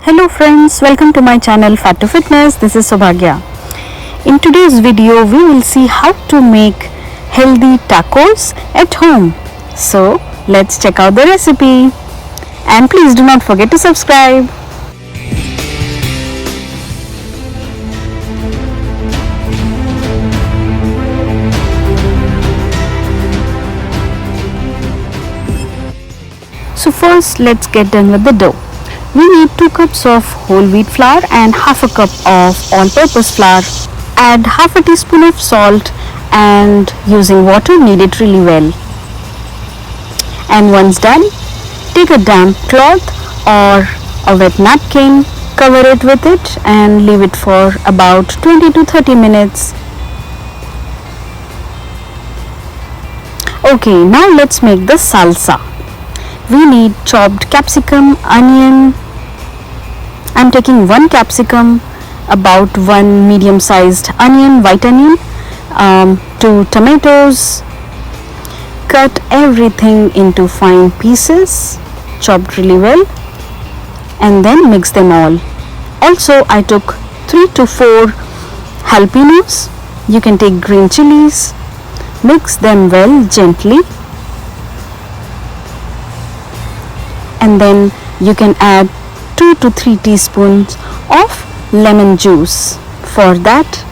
Hello friends, welcome to my channel Fat to Fitness. This is Sobhagya. In today's video, we will see how to make healthy tacos at home. So let's check out the recipe. And please do not forget to subscribe. So first, let's get done with the dough. We need 2 cups of whole wheat flour and half a cup of all-purpose flour. Add half a teaspoon of salt and using water knead it really well. And once done, take a damp cloth or a wet napkin, cover it with it and leave it for about 20 to 30 minutes. Okay, now let's make the salsa. We need chopped capsicum, onion. I'm taking 1 capsicum, about 1 medium-sized onion, white onion, 2 tomatoes. Cut everything into fine pieces, chopped really well, and then mix them all. Also, I took 3 to 4 jalapenos. You can take green chilies. Mix them well gently. And then you can add 2 to 3 teaspoons of lemon juice for that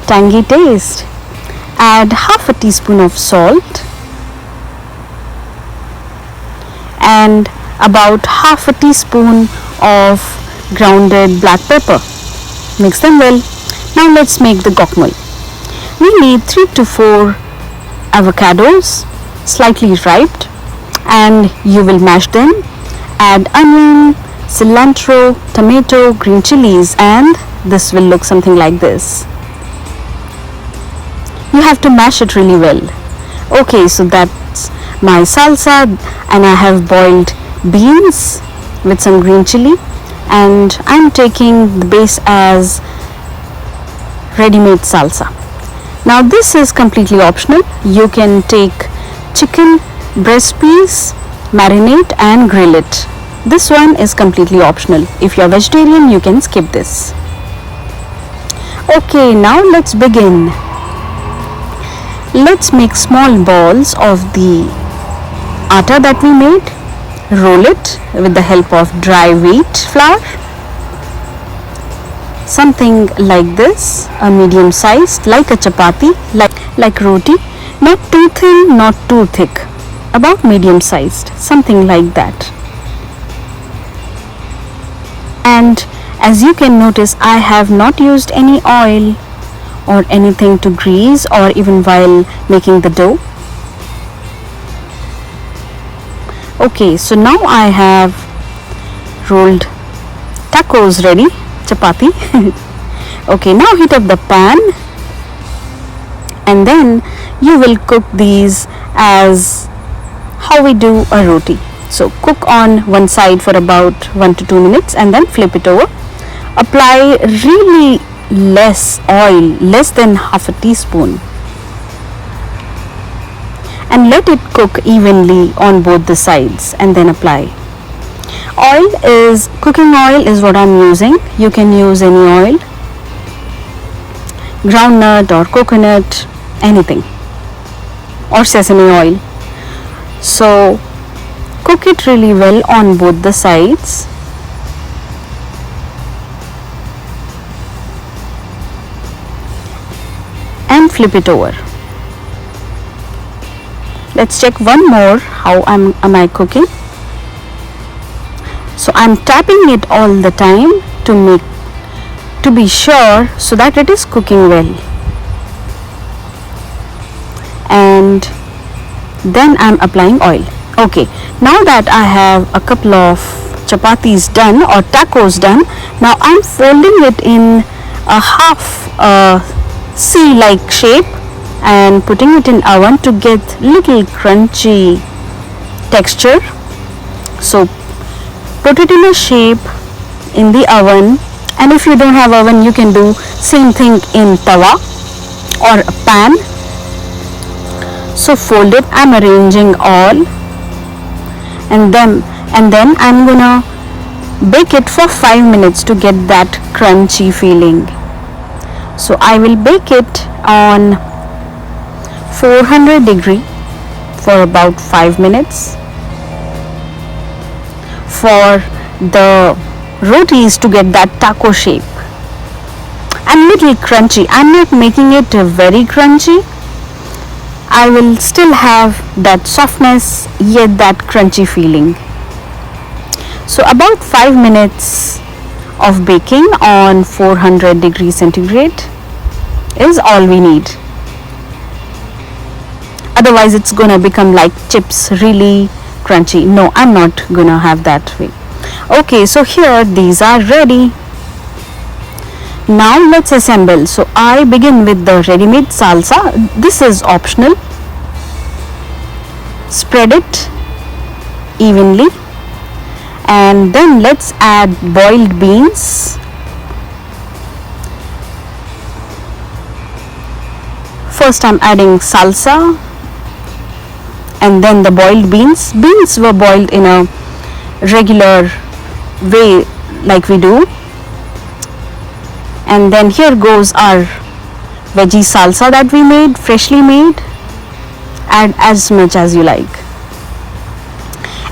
tangy taste. Add half a teaspoon of salt and about half a teaspoon of grounded black pepper. Mix them well. Now let's make the guacamole. We need 3 to 4 avocados, slightly ripe, and you will mash them. Add onion, cilantro, tomato, green chilies, and this will look something like this. You have to mash it really well. Okay, so that's my salsa, and I have boiled beans with some green chili, and I'm taking the base as ready-made salsa. Now this is completely optional. You can take chicken breast piece, marinate and grill it. This one is completely optional. If you're vegetarian, you can skip this. Okay, now let's begin. Let's make small balls of the atta that we made. Roll it with the help of dry wheat flour. Something like this, a medium sized, like a chapati, like roti. Not too thin, not too thick. About medium sized, something like that. And as you can notice, I have not used any oil or anything to grease or even while making the dough. Okay, so now I have rolled tacos ready, chapati. Okay, now heat up the pan and then you will cook these as how we do a roti. So cook on one side for about 1 to 2 minutes and then flip it over. Apply really less oil, less than half a teaspoon, and let it cook evenly on both the sides and then apply. Cooking oil is what I'm using. You can use any oil, groundnut or coconut, anything, or sesame oil. So cook it really well on both the sides. And flip it over. Let's check one more how am I cooking. So I'm tapping it all the time to be sure so that it is cooking well. And then I'm applying oil. Okay, now that I have a couple of chapatis done or tacos done, now I'm folding it in a half C-like shape and putting it in oven to get little crunchy texture. So put it in a shape in the oven, and if you don't have oven, you can do same thing in tawa or a pan. So fold it. I'm arranging all, and then I'm gonna bake it for 5 minutes to get that crunchy feeling. So I will bake it on 400 degree for about 5 minutes. For the rotis to get that taco shape and little crunchy. I'm not making it very crunchy. I will still have that softness yet that crunchy feeling. So about 5 minutes of baking on 400 degrees centigrade is all we need. Otherwise it's gonna become like chips, really crunchy. No, I'm not gonna have that way. Okay, so here these are ready. Now let's assemble. So I begin with the ready-made salsa. This is optional. Spread it evenly and then let's add boiled beans. First I'm adding salsa and then the boiled beans. Beans were boiled in a regular way like we do. And then here goes our veggie salsa that we made, freshly made. Add as much as you like.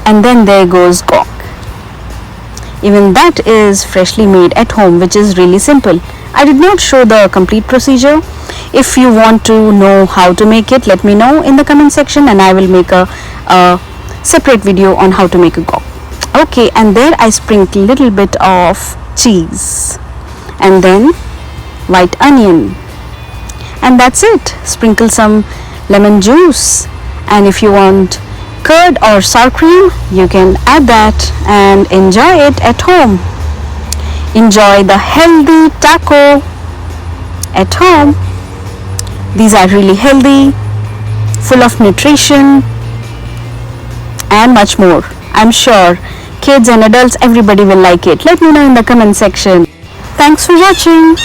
And then there goes guac. Even that is freshly made at home, which is really simple. I did not show the complete procedure. If you want to know how to make it, let me know in the comment section and I will make a separate video on how to make a guac. Okay, and there I sprinkle a little bit of cheese and then white onion, and that's it. Sprinkle some lemon juice, and if you want curd or sour cream you can add that and enjoy it at home. Enjoy the healthy taco at home. These are really healthy, full of nutrition and much more. I'm sure kids and adults, everybody will like it. Let me know in the comment section. Thanks for watching.